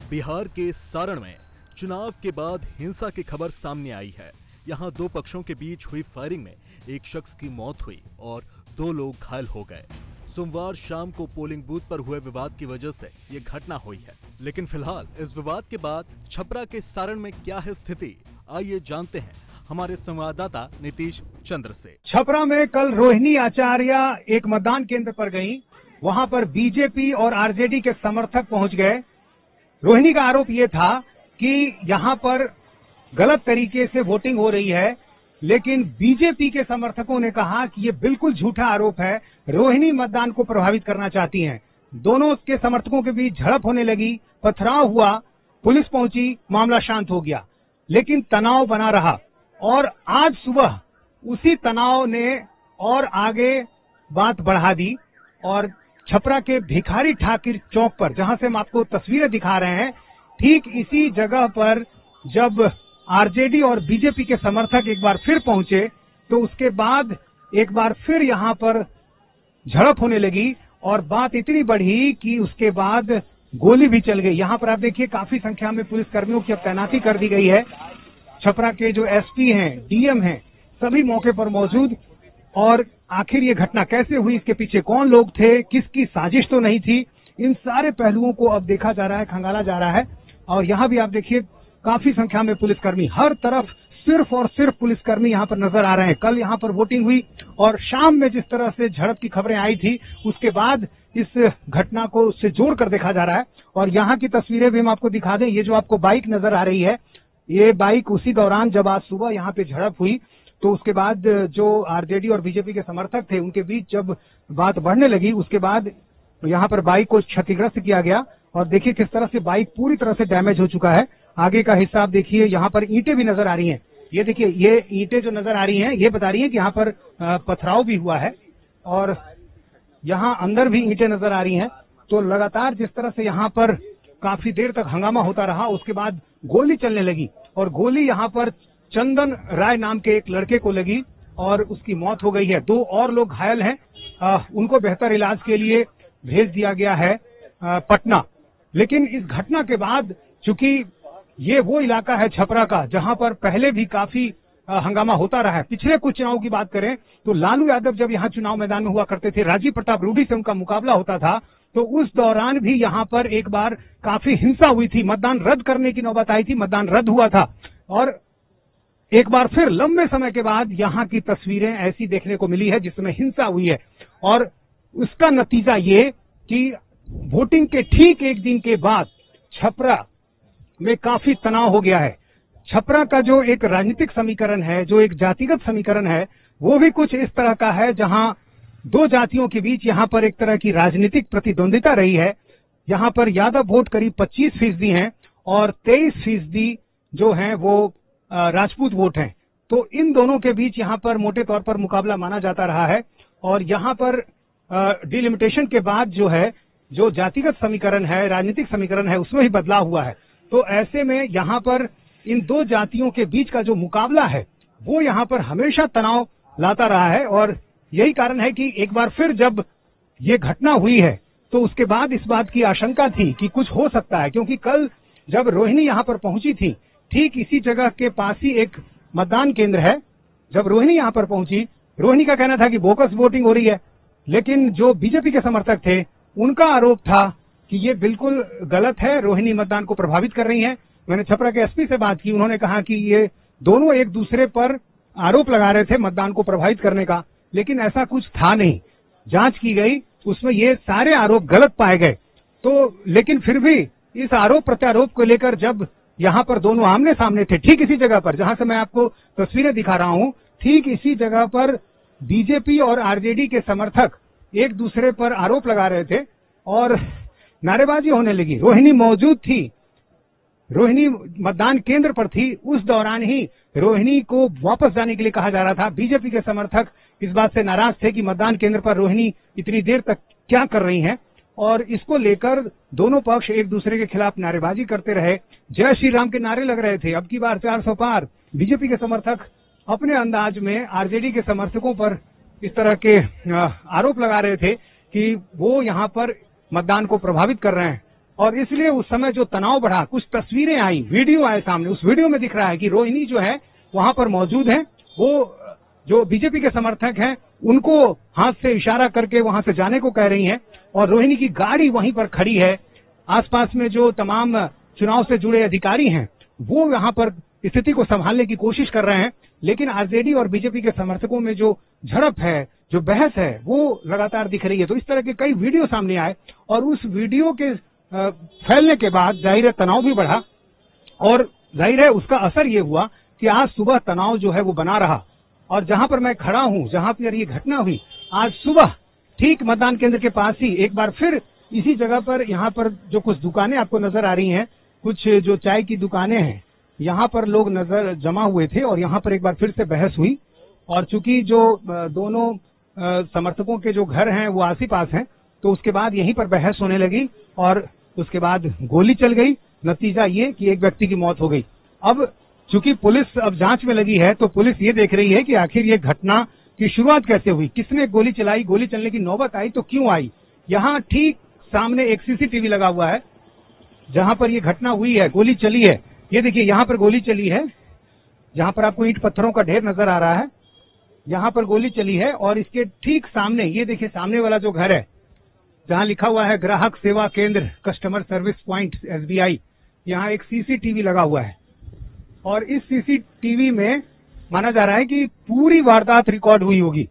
बिहार के सारण में चुनाव के बाद हिंसा की खबर सामने आई है। यहां दो पक्षों के बीच हुई फायरिंग में एक शख्स की मौत हुई और 2 लोग घायल हो गए। सोमवार शाम को पोलिंग बूथ पर हुए विवाद की वजह से ये घटना हुई है। लेकिन फिलहाल इस विवाद के बाद छपरा के सारण में क्या है स्थिति, आइए जानते हैं हमारे संवाददाता नीतीश चंद्र से। छपरा में कल रोहिणी आचार्य एक मतदान केंद्र पर गई। वहां पर बीजेपी और आरजेडी के समर्थक पहुंच गए। रोहिणी का आरोप ये था कि यहां पर गलत तरीके से वोटिंग हो रही है, लेकिन बीजेपी के समर्थकों ने कहा कि ये बिल्कुल झूठा आरोप है, रोहिणी मतदान को प्रभावित करना चाहती हैं। दोनों के समर्थकों के बीच झड़प होने लगी, पथराव हुआ, पुलिस पहुंची, मामला शांत हो गया, लेकिन तनाव बना रहा। और आज सुबह उसी तनाव ने और आगे बात बढ़ा दी और छपरा के भिखारी ठाकुर चौक पर, जहां से हम आपको तस्वीरें दिखा रहे हैं, ठीक इसी जगह पर जब आरजेडी और बीजेपी के समर्थक एक बार फिर पहुंचे तो उसके बाद एक बार फिर यहां पर झड़प होने लगी और बात इतनी बढ़ी कि उसके बाद गोली भी चल गई। यहां पर आप देखिए काफी संख्या में पुलिसकर्मियों की अब तैनाती कर दी गई है। छपरा के जो एसपी हैं, डीएम हैं, सभी मौके पर मौजूद। और आखिर ये घटना कैसे हुई, इसके पीछे कौन लोग थे, किसकी साजिश तो नहीं थी, इन सारे पहलुओं को अब देखा जा रहा है, खंगाला जा रहा है। और यहाँ भी आप देखिए काफी संख्या में पुलिसकर्मी, हर तरफ सिर्फ और सिर्फ पुलिसकर्मी यहाँ पर नजर आ रहे हैं। कल यहाँ पर वोटिंग हुई और शाम में जिस तरह से झड़प की खबरें आई थी, उसके बाद इस घटना को उससे जोड़कर देखा जा रहा है। और यहाँ की तस्वीरें भी हम आपको दिखा दें। ये जो आपको बाइक नजर आ रही है, ये बाइक उसी दौरान जब आज सुबह यहाँ पे झड़प हुई तो उसके बाद जो आरजेडी और बीजेपी के समर्थक थे उनके बीच जब बात बढ़ने लगी, उसके बाद यहाँ पर बाइक को क्षतिग्रस्त किया गया। और देखिए किस तरह से बाइक पूरी तरह से डैमेज हो चुका है। आगे का हिस्सा आप देखिए, यहाँ पर ईंटें भी नजर आ रही हैं। ये देखिए, ये ईंटें जो नजर आ रही हैं ये बता रही हैं कि यहाँ पर पथराव भी हुआ है और यहाँ अंदर भी ईंटें नजर आ रही हैं। तो लगातार जिस तरह से यहाँ पर काफी देर तक हंगामा होता रहा, उसके बाद गोली चलने लगी और गोली यहाँ पर चंदन राय नाम के एक लड़के को लगी और उसकी मौत हो गई है। 2 और लोग घायल हैं, उनको बेहतर इलाज के लिए भेज दिया गया है पटना। लेकिन इस घटना के बाद, चूंकि ये वो इलाका है छपरा का जहां पर पहले भी काफी हंगामा होता रहा है। पिछले कुछ चुनाव की बात करें तो लालू यादव जब यहाँ चुनाव मैदान में हुआ करते थे, राजीव प्रताप रूडी से उनका मुकाबला होता था, तो उस दौरान भी यहाँ पर एक बार काफी हिंसा हुई थी। मतदान रद्द करने की नौबत आई थी, मतदान रद्द हुआ था। और एक बार फिर लंबे समय के बाद यहाँ की तस्वीरें ऐसी देखने को मिली है जिसमें हिंसा हुई है। और उसका नतीजा ये कि वोटिंग के ठीक एक दिन के बाद छपरा में काफी तनाव हो गया है। छपरा का जो एक राजनीतिक समीकरण है, जो एक जातिगत समीकरण है, वो भी कुछ इस तरह का है जहां 2 जातियों के बीच यहाँ पर एक तरह की राजनीतिक प्रतिद्वंदिता रही है। यहाँ पर यादव वोट करीब 25% हैं और 23% जो हैं वो राजपूत वोट हैं। तो इन दोनों के बीच यहाँ पर मोटे तौर पर मुकाबला माना जाता रहा है। और यहाँ पर डिलिमिटेशन के बाद जो है, जो जातिगत समीकरण है, राजनीतिक समीकरण है, उसमें ही बदलाव हुआ है। तो ऐसे में यहाँ पर इन 2 जातियों के बीच का जो मुकाबला है वो यहाँ पर हमेशा तनाव लाता रहा है। और यही कारण है कि एक बार फिर जब ये घटना हुई है तो उसके बाद इस बात की आशंका थी कि कुछ हो सकता है, क्योंकि कल जब रोहिणी यहाँ पर पहुंची थी, ठीक इसी जगह के पास ही एक मतदान केंद्र है। जब रोहिणी यहाँ पर पहुंची, रोहिणी का कहना था कि बोगस वोटिंग हो रही है, लेकिन जो बीजेपी के समर्थक थे उनका आरोप था कि ये बिल्कुल गलत है, रोहिणी मतदान को प्रभावित कर रही है। मैंने छपरा के एसपी से बात की, उन्होंने कहा कि ये दोनों एक दूसरे पर आरोप लगा रहे थे मतदान को प्रभावित करने का, लेकिन ऐसा कुछ था नहीं। जांच की गई, उसमें ये सारे आरोप गलत पाए गए। तो लेकिन फिर भी इस आरोप प्रत्यारोप को लेकर जब यहाँ पर दोनों आमने सामने थे, ठीक इसी जगह पर जहां से मैं आपको तस्वीरें दिखा रहा हूं, ठीक इसी जगह पर बीजेपी और आरजेडी के समर्थक एक दूसरे पर आरोप लगा रहे थे और नारेबाजी होने लगी। रोहिणी मौजूद थी, रोहिणी मतदान केंद्र पर थी। उस दौरान ही रोहिणी को वापस जाने के लिए कहा जा रहा था। बीजेपी के समर्थक इस बात से नाराज थे कि मतदान केंद्र पर रोहिणी इतनी देर तक क्या कर रही हैं, और इसको लेकर दोनों पक्ष एक दूसरे के खिलाफ नारेबाजी करते रहे। जय श्री राम के नारे लग रहे थे, अब की बार 400 पार। बीजेपी के समर्थक अपने अंदाज में आरजेडी के समर्थकों पर इस तरह के आरोप लगा रहे थे कि वो यहाँ पर मतदान को प्रभावित कर रहे हैं। और इसलिए उस समय जो तनाव बढ़ा, कुछ तस्वीरें आई, वीडियो आए सामने। उस वीडियो में दिख रहा है कि रोहिणी जो है वहां पर मौजूद है। वो जो बीजेपी के समर्थक हैं उनको हाथ से इशारा करके वहां से जाने को कह रही हैं और रोहिणी की गाड़ी वहीं पर खड़ी है। आसपास में जो तमाम चुनाव से जुड़े अधिकारी हैं वो यहाँ पर स्थिति को संभालने की कोशिश कर रहे हैं, लेकिन आरजेडी और बीजेपी के समर्थकों में जो झड़प है, जो बहस है, वो लगातार दिख रही है। तो इस तरह के कई वीडियो सामने आए और उस वीडियो के फैलने के बाद जाहिर है तनाव भी बढ़ा और जाहिर है उसका असर ये हुआ कि आज सुबह तनाव जो है वो बना रहा। और जहां पर मैं खड़ा हूं, जहां पर ये घटना हुई, आज सुबह ठीक मतदान केंद्र के पास ही एक बार फिर इसी जगह पर, यहाँ पर जो कुछ दुकानें आपको नजर आ रही हैं, कुछ जो चाय की दुकानें हैं, यहाँ पर लोग नजर जमा हुए थे और यहाँ पर एक बार फिर से बहस हुई। और चूंकि जो दोनों समर्थकों के जो घर हैं वो आस ही पास हैं, तो उसके बाद यहीं पर बहस होने लगी और उसके बाद गोली चल गई। नतीजा ये कि एक व्यक्ति की मौत हो गई। अब चूंकि पुलिस अब जांच में लगी है, तो पुलिस ये देख रही है कि आखिर ये घटना की शुरुआत कैसे हुई, किसने गोली चलाई, गोली चलने की नौबत आई तो क्यों आई। यहाँ ठीक सामने एक सीसीटीवी लगा हुआ है जहां पर ये घटना हुई है, गोली चली है। ये देखिए यहाँ पर गोली चली है, जहां पर आपको ईंट पत्थरों का ढेर नजर आ रहा है, यहाँ पर गोली चली है। और इसके ठीक सामने ये देखिए सामने वाला जो घर है जहां लिखा हुआ है ग्राहक सेवा केंद्र कस्टमर सर्विस पॉइंट SBI, यहाँ एक सीसीटीवी लगा हुआ है और इस सीसीटीवी में माना जा रहा है कि पूरी वारदात रिकॉर्ड हुई होगी।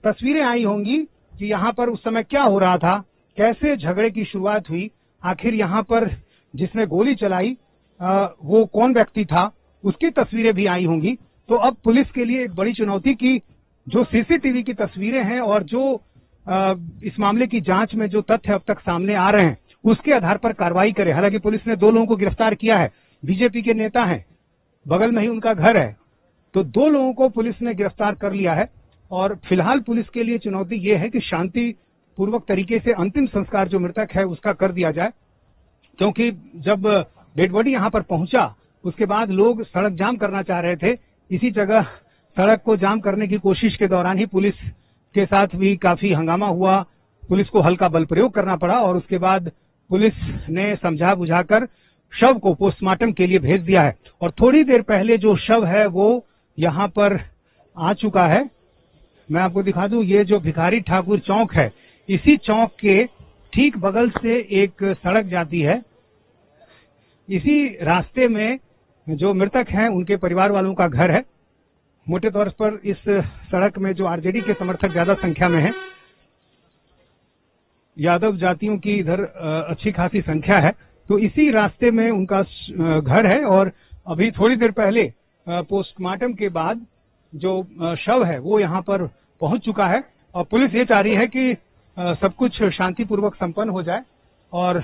तस्वीरें आई होंगी कि यहाँ पर उस समय क्या हो रहा था, कैसे झगड़े की शुरुआत हुई, आखिर यहाँ पर जिसने गोली चलाई वो कौन व्यक्ति था, उसकी तस्वीरें भी आई होंगी। तो अब पुलिस के लिए एक बड़ी चुनौती की जो सीसीटीवी की तस्वीरें हैं और जो इस मामले की जांच में जो तथ्य अब तक सामने आ रहे हैं उसके आधार पर कार्रवाई करे। हालांकि पुलिस ने 2 लोगों को गिरफ्तार किया है, बीजेपी के नेता हैं, बगल में ही उनका घर है, तो 2 लोगों को पुलिस ने गिरफ्तार कर लिया है। और फिलहाल पुलिस के लिए चुनौती ये है कि शांति पूर्वक तरीके से अंतिम संस्कार जो मृतक है उसका कर दिया जाए, क्योंकि जब डेड बॉडी यहाँ पर पहुंचा उसके बाद लोग सड़क जाम करना चाह रहे थे। इसी जगह सड़क को जाम करने की कोशिश के दौरान ही पुलिस के साथ भी काफी हंगामा हुआ, पुलिस को हल्का बल प्रयोग करना पड़ा और उसके बाद पुलिस ने समझा बुझाकर शव को पोस्टमार्टम के लिए भेज दिया है। और थोड़ी देर पहले जो शव है वो यहाँ पर आ चुका है। मैं आपको दिखा दूं, ये जो भिखारी ठाकुर चौक है, इसी चौक के ठीक बगल से एक सड़क जाती है। इसी रास्ते में जो मृतक हैं उनके परिवार वालों का घर है। मोटे तौर पर इस सड़क में जो आरजेडी के समर्थक ज्यादा संख्या में हैं, यादव जातियों की इधर अच्छी खासी संख्या है, तो इसी रास्ते में उनका घर है। और अभी थोड़ी देर पहले पोस्टमार्टम के बाद जो शव है वो यहाँ पर पहुंच चुका है और पुलिस ये चाह रही है कि सब कुछ शांतिपूर्वक संपन्न हो जाए और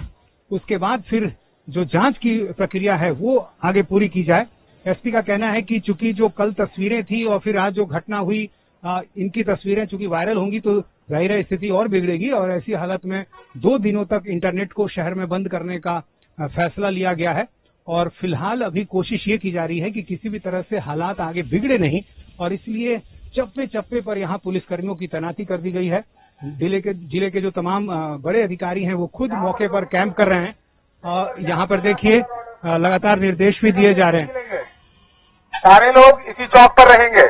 उसके बाद फिर जो जांच की प्रक्रिया है वो आगे पूरी की जाए। एसपी का कहना है कि चूंकि जो कल तस्वीरें थी और फिर आज जो घटना हुई, इनकी तस्वीरें चूंकि वायरल होंगी तो जाहिर है स्थिति और बिगड़ेगी और ऐसी हालत में 2 दिनों तक इंटरनेट को शहर में बंद करने का फैसला लिया गया है। और फिलहाल अभी कोशिश ये की जा रही है कि किसी भी तरह से हालात आगे बिगड़े नहीं और इसलिए चप्पे चप्पे पर यहाँ पुलिसकर्मियों की तैनाती कर दी गई है। जिले के जो तमाम बड़े अधिकारी हैं वो खुद मौके पर कैंप कर रहे हैं और यहाँ पर देखिए लगातार निर्देश भी दिए जा रहे हैं। सारे लोग इसी चौक पर रहेंगे,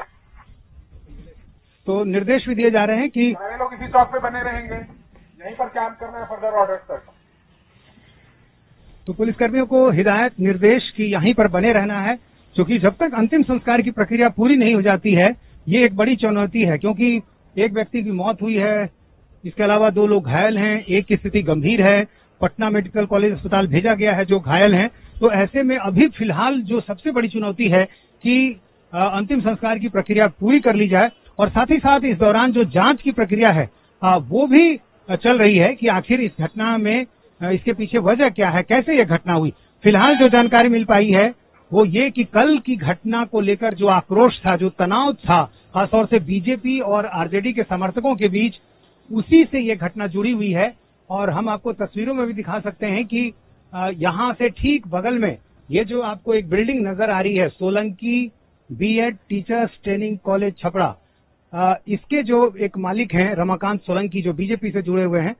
तो निर्देश भी दिए जा रहे हैं कि सारे लोग इसी चौक पे बने रहेंगे, यहीं पर कैंप करना है फर्दर ऑर्डर्स तक। तो पुलिसकर्मियों को हिदायत निर्देश की यहीं पर बने रहना है, क्योंकि जब तक अंतिम संस्कार की प्रक्रिया पूरी नहीं हो जाती है ये एक बड़ी चुनौती है, क्योंकि एक व्यक्ति की मौत हुई है, इसके अलावा 2 लोग घायल हैं, एक की स्थिति गंभीर है, पटना मेडिकल कॉलेज अस्पताल भेजा गया है जो घायल हैं। तो ऐसे में अभी फिलहाल जो सबसे बड़ी चुनौती है कि अंतिम संस्कार की प्रक्रिया पूरी कर ली जाए और साथ ही साथ इस दौरान जो जांच की प्रक्रिया है वो भी चल रही है कि आखिर इस घटना में इसके पीछे वजह क्या है, कैसे ये घटना हुई। फिलहाल जो जानकारी मिल पाई है वो ये कि कल की घटना को लेकर जो आक्रोश था, जो तनाव था, खासतौर से बीजेपी और आरजेडी के समर्थकों के बीच, उसी से ये घटना जुड़ी हुई है। और हम आपको तस्वीरों में भी दिखा सकते हैं कि यहाँ से ठीक बगल में ये जो आपको एक बिल्डिंग नजर आ रही है, Solanki B.Ed teachers training college Chhapra, इसके जो एक मालिक हैं रमाकांत सोलंकी जो बीजेपी से जुड़े हुए हैं,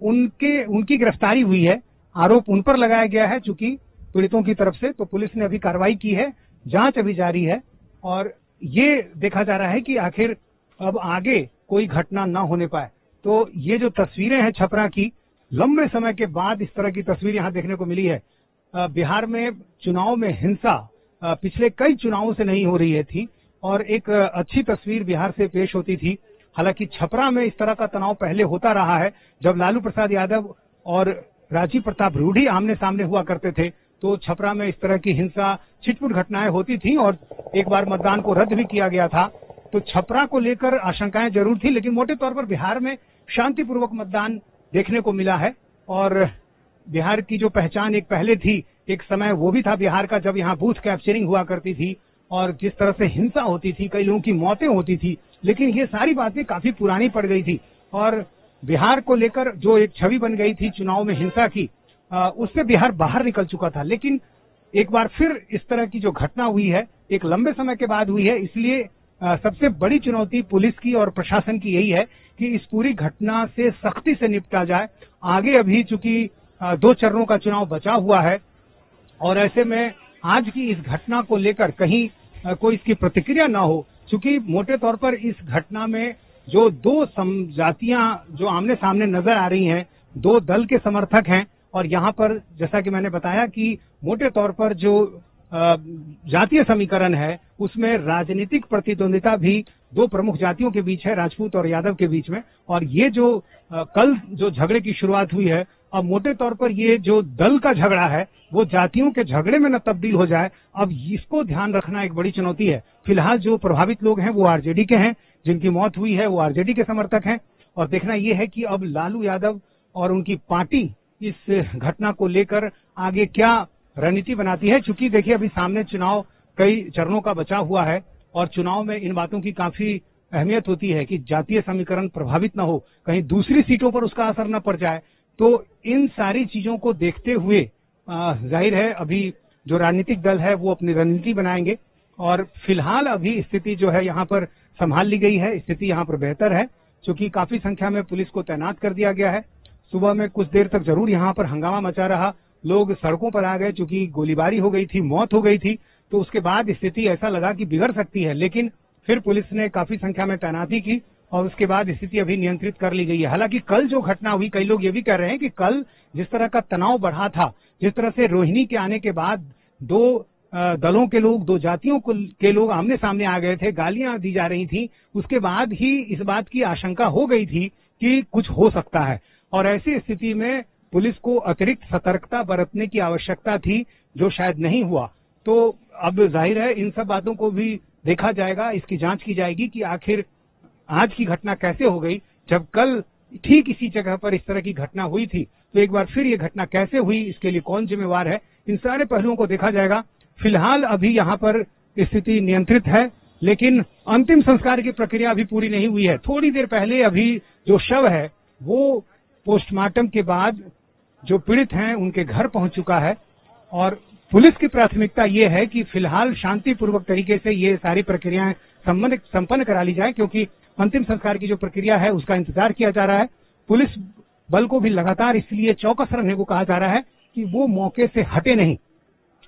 उनकी गिरफ्तारी हुई है आरोप उन पर लगाया गया है चूंकि पीड़ितों की तरफ से। तो पुलिस ने अभी कार्रवाई की है, जांच अभी जारी है और ये देखा जा रहा है कि आखिर अब आगे कोई घटना न होने पाए। तो ये जो तस्वीरें हैं छपरा की, लंबे समय के बाद इस तरह की तस्वीर यहां देखने को मिली है। बिहार में चुनाव में हिंसा पिछले कई चुनावों से नहीं हो रही थी और एक अच्छी तस्वीर बिहार से पेश होती थी। हालांकि छपरा में इस तरह का तनाव पहले होता रहा है। जब लालू प्रसाद यादव और राजीव प्रताप रूढ़ी आमने सामने हुआ करते थे तो छपरा में इस तरह की हिंसा, छिटपुट घटनाएं होती थी और एक बार मतदान को रद्द भी किया गया था। तो छपरा को लेकर आशंकाएं जरूर थी, लेकिन मोटे तौर पर बिहार में शांतिपूर्वक मतदान देखने को मिला है। और बिहार की जो पहचान एक पहले थी, एक समय वो भी था बिहार का जब यहाँ बूथ कैप्चरिंग हुआ करती थी और जिस तरह से हिंसा होती थी, कई लोगों की मौतें होती थी, लेकिन ये सारी बातें काफी पुरानी पड़ गई थी और बिहार को लेकर जो एक छवि बन गई थी चुनाव में हिंसा की, उससे बिहार बाहर निकल चुका था। लेकिन एक बार फिर इस तरह की जो घटना हुई है, एक लंबे समय के बाद हुई है, इसलिए सबसे बड़ी चुनौती पुलिस की और प्रशासन की यही है कि इस पूरी घटना से सख्ती से निपटा जाए। आगे अभी चूंकि 2 चरणों का चुनाव बचा हुआ है और ऐसे में आज की इस घटना को लेकर कहीं कोई इसकी प्रतिक्रिया न हो, चूंकि मोटे तौर पर इस घटना में जो 2 जातियां जो आमने सामने नजर आ रही हैं, 2 दल के समर्थक हैं और यहाँ पर जैसा कि मैंने बताया कि मोटे तौर पर जो जातीय समीकरण है उसमें राजनीतिक प्रतिद्वंदिता भी 2 प्रमुख जातियों के बीच है, राजपूत और यादव के बीच में। और ये जो कल जो झगड़े की शुरुआत हुई है, अब मोटे तौर पर ये जो दल का झगड़ा है वो जातियों के झगड़े में न तब्दील हो जाए, अब इसको ध्यान रखना एक बड़ी चुनौती है। फिलहाल जो प्रभावित लोग हैं वो आरजेडी के हैं, जिनकी मौत हुई है वो आरजेडी के समर्थक हैं और देखना यह है कि अब लालू यादव और उनकी पार्टी इस घटना को लेकर आगे क्या रणनीति बनाती है। चूंकि देखिए अभी सामने चुनाव कई चरणों का बचा हुआ है और चुनाव में इन बातों की काफी अहमियत होती है कि जातीय समीकरण प्रभावित न हो, कहीं दूसरी सीटों पर उसका असर न पड़ जाए। तो इन सारी चीजों को देखते हुए जाहिर है अभी जो राजनीतिक दल है वो अपनी रणनीति बनाएंगे और फिलहाल अभी स्थिति जो है यहाँ पर संभाल ली गई है। स्थिति यहाँ पर बेहतर है क्योंकि काफी संख्या में पुलिस को तैनात कर दिया गया है। सुबह में कुछ देर तक जरूर यहाँ पर हंगामा मचा रहा, लोग सड़कों पर आ गए क्योंकि गोलीबारी हो गई थी, मौत हो गई थी। तो उसके बाद स्थिति ऐसा लगा कि बिगड़ सकती है, लेकिन फिर पुलिस ने काफी संख्या में तैनाती की और उसके बाद स्थिति अभी नियंत्रित कर ली गई है। हालांकि कल जो घटना हुई, कई लोग ये भी कह रहे हैं कि कल जिस तरह का तनाव बढ़ा था, जिस तरह से रोहिणी के आने के बाद 2 दलों के लोग, 2 जातियों के लोग आमने सामने आ गए थे, गालियां दी जा रही थी, उसके बाद ही इस बात की आशंका हो गई थी कि कुछ हो सकता है और ऐसी स्थिति में पुलिस को अतिरिक्त सतर्कता बरतने की आवश्यकता थी, जो शायद नहीं हुआ। तो अब जाहिर है इन सब बातों को भी देखा जाएगा, इसकी जांच की जाएगी कि आखिर आज की घटना कैसे हो गई, जब कल ठीक इसी जगह पर इस तरह की घटना हुई थी। तो एक बार फिर ये घटना कैसे हुई, इसके लिए कौन जिम्मेवार है, इन सारे पहलुओं को देखा जाएगा। फिलहाल अभी यहाँ पर स्थिति नियंत्रित है, लेकिन अंतिम संस्कार की प्रक्रिया अभी पूरी नहीं हुई है। थोड़ी देर पहले अभी जो शव है वो पोस्टमार्टम के बाद जो पीड़ित हैं उनके घर पहुंच चुका है और पुलिस की प्राथमिकता ये है कि फिलहाल शांतिपूर्वक तरीके से ये सारी प्रक्रियाएं संपन्न करा ली जाए, क्योंकि अंतिम संस्कार की जो प्रक्रिया है उसका इंतजार किया जा रहा है। पुलिस बल को भी लगातार इसलिए चौकस रहने को कहा जा रहा है कि वो मौके से हटे नहीं,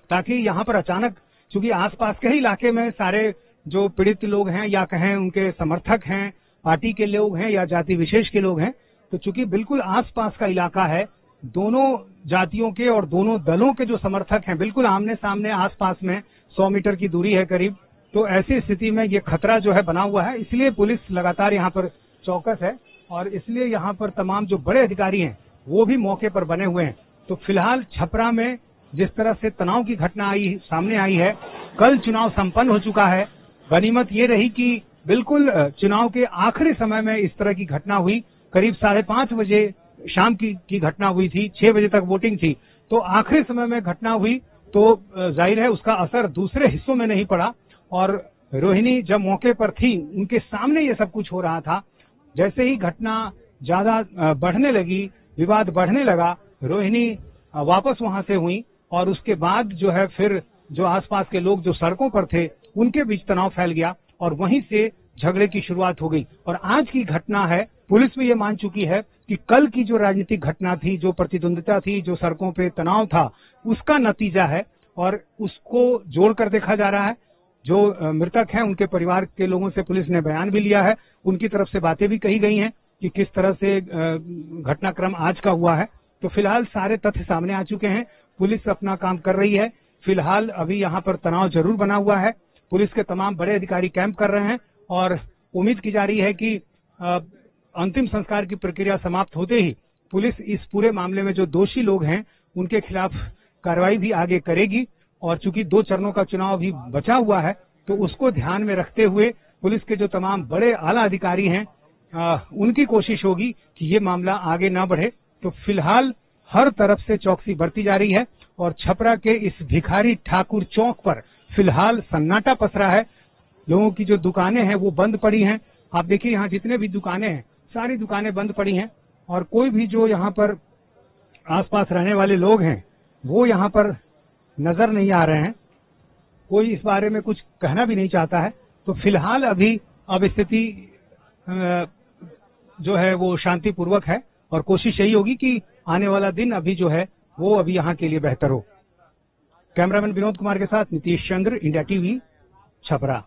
ताकि यहाँ पर अचानक, चूंकि आसपास के ही इलाके में सारे जो पीड़ित लोग हैं या कहें उनके समर्थक हैं, पार्टी के लोग हैं या जाति विशेष के लोग हैं, तो चूंकि बिल्कुल आसपास का इलाका है, दोनों जातियों के और दोनों दलों के जो समर्थक हैं बिल्कुल आमने सामने आसपास में 100 मीटर की दूरी है करीब। तो ऐसी स्थिति में ये खतरा जो है बना हुआ है, इसलिए पुलिस लगातार यहाँ पर चौकस है और इसलिए यहाँ पर तमाम जो बड़े अधिकारी हैं वो भी मौके पर बने हुए हैं। तो फिलहाल छपरा में जिस तरह से तनाव की घटना सामने आई है, कल चुनाव संपन्न हो चुका है। गनीमत ये रही कि बिल्कुल चुनाव के आखिरी समय में इस तरह की घटना हुई, करीब 5:30 बजे शाम की घटना हुई थी, 6 बजे तक वोटिंग थी, तो आखिरी समय में घटना हुई तो जाहिर है उसका असर दूसरे हिस्सों में नहीं पड़ा। और रोहिणी जब मौके पर थी, उनके सामने ये सब कुछ हो रहा था। जैसे ही घटना ज्यादा बढ़ने लगी, विवाद बढ़ने लगा, रोहिणी वापस वहां से हुई और उसके बाद जो है फिर जो आसपास के लोग जो सड़कों पर थे उनके बीच तनाव फैल गया और वहीं से झगड़े की शुरुआत हो गई। और आज की घटना है पुलिस भी ये मान चुकी है कि कल की जो राजनीतिक घटना थी, जो प्रतिद्वंदिता थी, जो सड़कों पे तनाव था, उसका नतीजा है और उसको जोड़कर देखा जा रहा है। जो मृतक हैं उनके परिवार के लोगों से पुलिस ने बयान भी लिया है, उनकी तरफ से बातें भी कही गई हैं कि किस तरह से घटनाक्रम आज का हुआ है। तो फिलहाल सारे तथ्य सामने आ चुके हैं, पुलिस अपना काम कर रही है। फिलहाल अभी यहाँ पर तनाव जरूर बना हुआ है, पुलिस के तमाम बड़े अधिकारी कैंप कर रहे हैं और उम्मीद की जा रही है कि अंतिम संस्कार की प्रक्रिया समाप्त होते ही पुलिस इस पूरे मामले में जो दोषी लोग हैं उनके खिलाफ कार्रवाई भी आगे करेगी। और चूंकि 2 चरणों का चुनाव भी बचा हुआ है तो उसको ध्यान में रखते हुए पुलिस के जो तमाम बड़े आला अधिकारी हैं उनकी कोशिश होगी कि ये मामला आगे ना बढ़े। तो फिलहाल हर तरफ से चौकसी बरती जा रही है और छपरा के इस भिखारी ठाकुर चौक पर फिलहाल सन्नाटा पसरा है। लोगों की जो दुकानें हैं वो बंद पड़ी हैं। आप देखिए यहाँ जितने भी दुकानें हैं सारी दुकानें बंद पड़ी हैं और कोई भी जो यहाँ पर आसपास रहने वाले लोग हैं वो यहाँ पर नजर नहीं आ रहे हैं। कोई इस बारे में कुछ कहना भी नहीं चाहता है। तो फिलहाल अभी अब स्थिति जो है वो शांतिपूर्वक है और कोशिश यही होगी कि आने वाला दिन अभी जो है वो अभी यहाँ के लिए बेहतर हो। कैमरामैन विनोद कुमार के साथ नीतीश चंद्र, इंडिया टीवी, छपरा।